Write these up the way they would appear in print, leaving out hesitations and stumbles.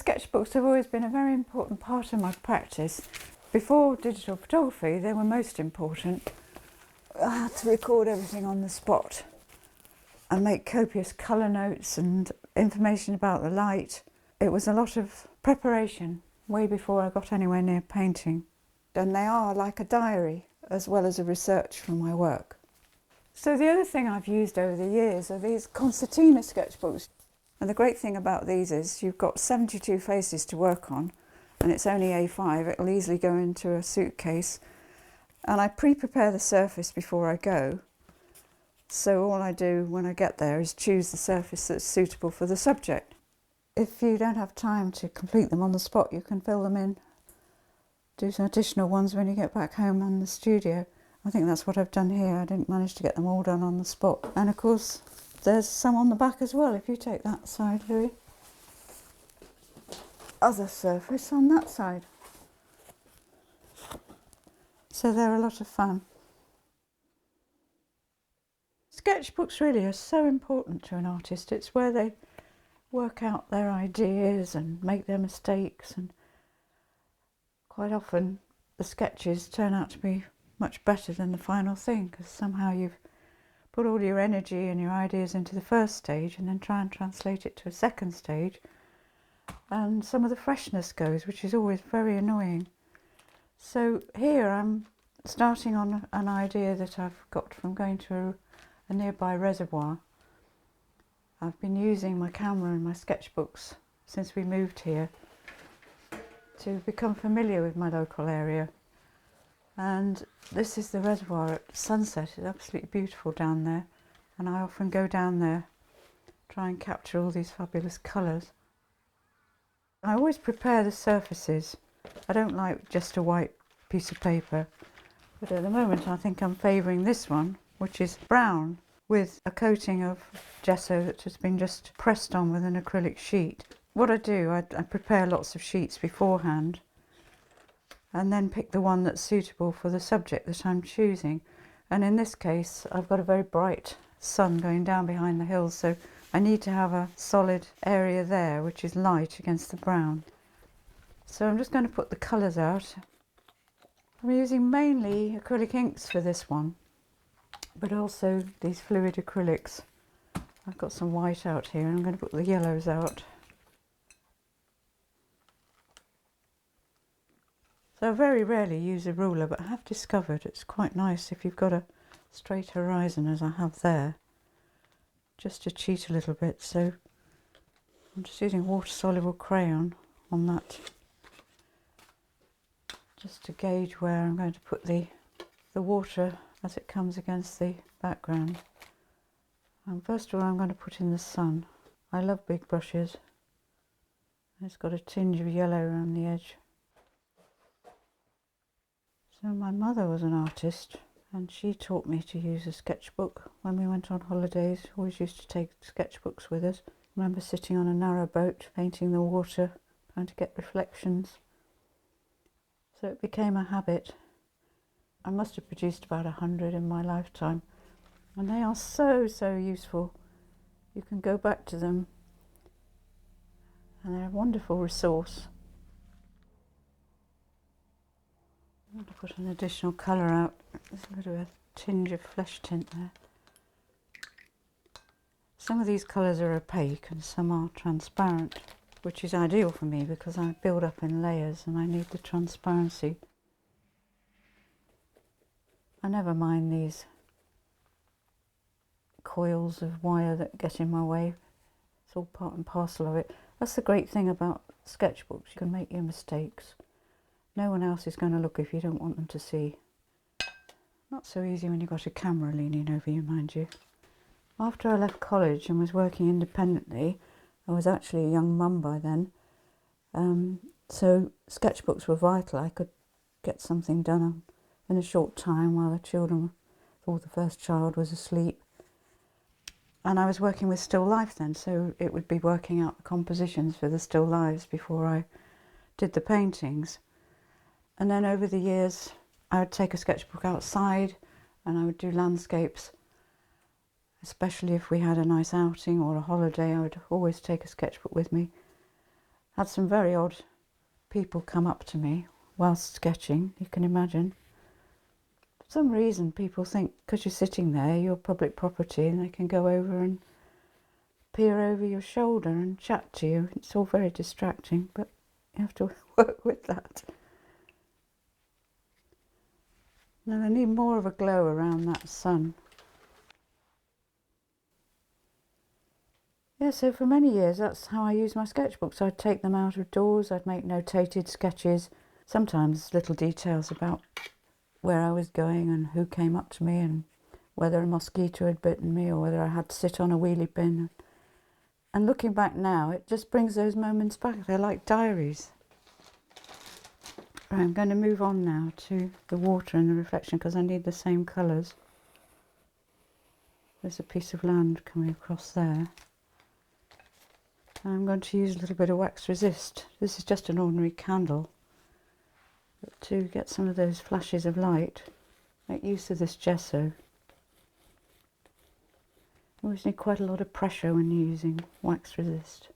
Sketchbooks have always been a very important part of my practice. Before digital photography, they were most important. I had to record everything on the spot and make copious colour notes and information about the light. It was a lot of preparation way before I got anywhere near painting. And they are like a diary as well as a research for my work. So the other thing I've used over the years are these concertina sketchbooks. And the great thing about these is you've got 72 faces to work on, and it's only A5. It'll easily go into a suitcase. And I pre-prepare the surface before I go. So all I do when I get there is choose the surface that's suitable for the subject. If you don't have time to complete them on the spot, you can fill them in, do some additional ones when you get back home in the studio. I think that's what I've done here. I didn't manage to get them all done on the spot. And of course, there's some on the back as well, if you take that side, Louis. Other surface on that side. So they're a lot of fun. Sketchbooks really are so important to an artist. It's where they work out their ideas and make their mistakes, and quite often the sketches turn out to be much better than the final thing, because somehow you've put all your energy and your ideas into the first stage and then try and translate it to a second stage, and some of the freshness goes, which is always very annoying. So here I'm starting on an idea that I've got from going to a nearby reservoir. I've been using my camera and my sketchbooks since we moved here to become familiar with my local area. And this is the reservoir at sunset. It's absolutely beautiful down there, and I often go down there, try and capture all these fabulous colours. I always prepare the surfaces. I don't like just a white piece of paper, but at the moment I think I'm favouring this one, which is brown with a coating of gesso that has been just pressed on with an acrylic sheet. What I do, I prepare lots of sheets beforehand and then pick the one that's suitable for the subject that I'm choosing. And in this case, I've got a very bright sun going down behind the hills, so I need to have a solid area there which is light against the brown. So I'm just going to put the colours out. I'm using mainly acrylic inks for this one, but also these fluid acrylics. I've got some white out here, and I'm going to put the yellows out. So I very rarely use a ruler, but I have discovered it's quite nice if you've got a straight horizon, as I have there, just to cheat a little bit. So I'm just using water-soluble crayon on that, just to gauge where I'm going to put the water as it comes against the background. And first of all, I'm going to put in the sun. I love big brushes. It's got a tinge of yellow around the edge. So my mother was an artist, and she taught me to use a sketchbook when we went on holidays. Always used to take sketchbooks with us. I remember sitting on a narrow boat, painting the water, trying to get reflections. So it became a habit. I must have produced about 100 in my lifetime, and they are so useful. You can go back to them, and they're a wonderful resource. I'm going to put an additional colour out. There's a bit of a tinge of flesh tint there. Some of these colours are opaque and some are transparent, which is ideal for me because I build up in layers and I need the transparency. I never mind these coils of wire that get in my way. It's all part and parcel of it. That's the great thing about sketchbooks. You can make your mistakes. No one else is going to look if you don't want them to see. Not so easy when you've got a camera leaning over you, mind you. After I left college and was working independently, I was actually a young mum by then, so sketchbooks were vital. I could get something done in a short time while the children, or the first child, was asleep. And I was working with still life then, so it would be working out the compositions for the still lives before I did the paintings. And then over the years, I would take a sketchbook outside and I would do landscapes. Especially if we had a nice outing or a holiday, I would always take a sketchbook with me. Had some very odd people come up to me whilst sketching, you can imagine. For some reason people think because you're sitting there you're public property and they can go over and peer over your shoulder and chat to you. It's all very distracting, but you have to work with that. And I need more of a glow around that sun. Yeah, so for many years that's how I used my sketchbooks. I'd take them out of doors, I'd make notated sketches, sometimes little details about where I was going and who came up to me and whether a mosquito had bitten me or whether I had to sit on a wheelie bin. And looking back now, it just brings those moments back. They're like diaries. Right, I'm going to move on now to the water and the reflection because I need the same colours. There's a piece of land coming across there. I'm going to use a little bit of wax resist. This is just an ordinary candle. But to get some of those flashes of light, make use of this gesso. You always need quite a lot of pressure when you're using wax resist.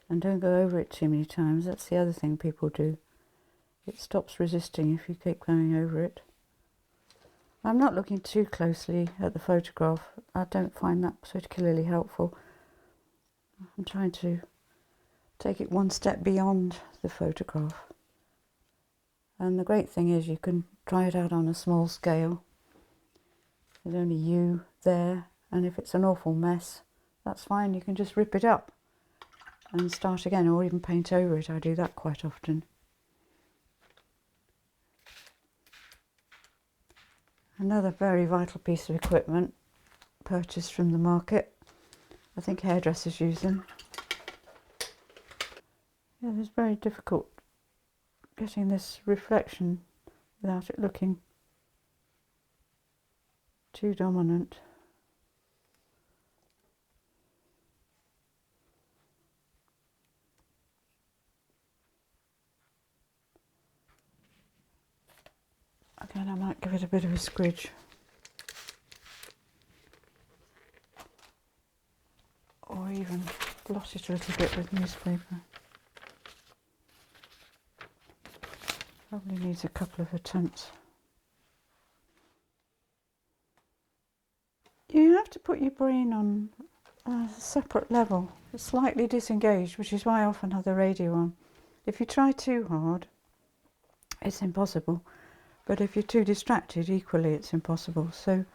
And don't go over it too many times, that's the other thing people do. It stops resisting if you keep going over it. I'm not looking too closely at the photograph. I don't find that particularly helpful. I'm trying to take it one step beyond the photograph. And the great thing is you can try it out on a small scale. There's only you there, and if it's an awful mess, that's fine. You can just rip it up and start again, or even paint over it. I do that quite often. Another very vital piece of equipment purchased from the market. I think hairdressers use them. Yeah, it's very difficult getting this reflection without it looking too dominant. Again, I might give it a bit of a squidge. Or even blot it a little bit with newspaper. Probably needs a couple of attempts. You have to put your brain on a separate level. It's slightly disengaged, which is why I often have the radio on. If you try too hard, it's impossible. But if you're too distracted, equally it's impossible. So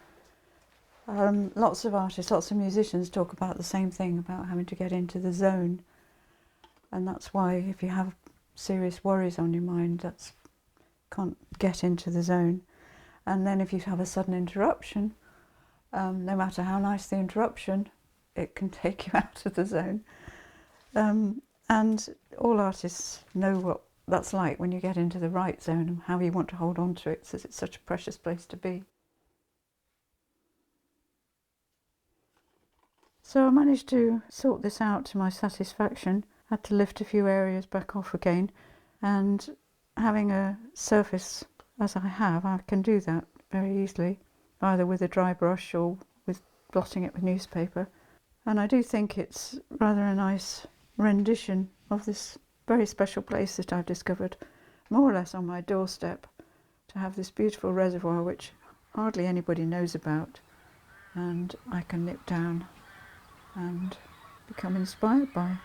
lots of artists, lots of musicians talk about the same thing, about having to get into the zone. And that's why if you have serious worries on your mind, that's can't get into the zone. And then if you have a sudden interruption, no matter how nice the interruption, it can take you out of the zone. And all artists know what that's like when you get into the right zone and how you want to hold on to it, because it's such a precious place to be. So I managed to sort this out to my satisfaction. Had to lift a few areas back off again, and having a surface as I have, I can do that very easily, either with a dry brush or with blotting it with newspaper. And I do think it's rather a nice rendition of this very special place that I've discovered, more or less on my doorstep, to have this beautiful reservoir which hardly anybody knows about, and I can nip down and become inspired by.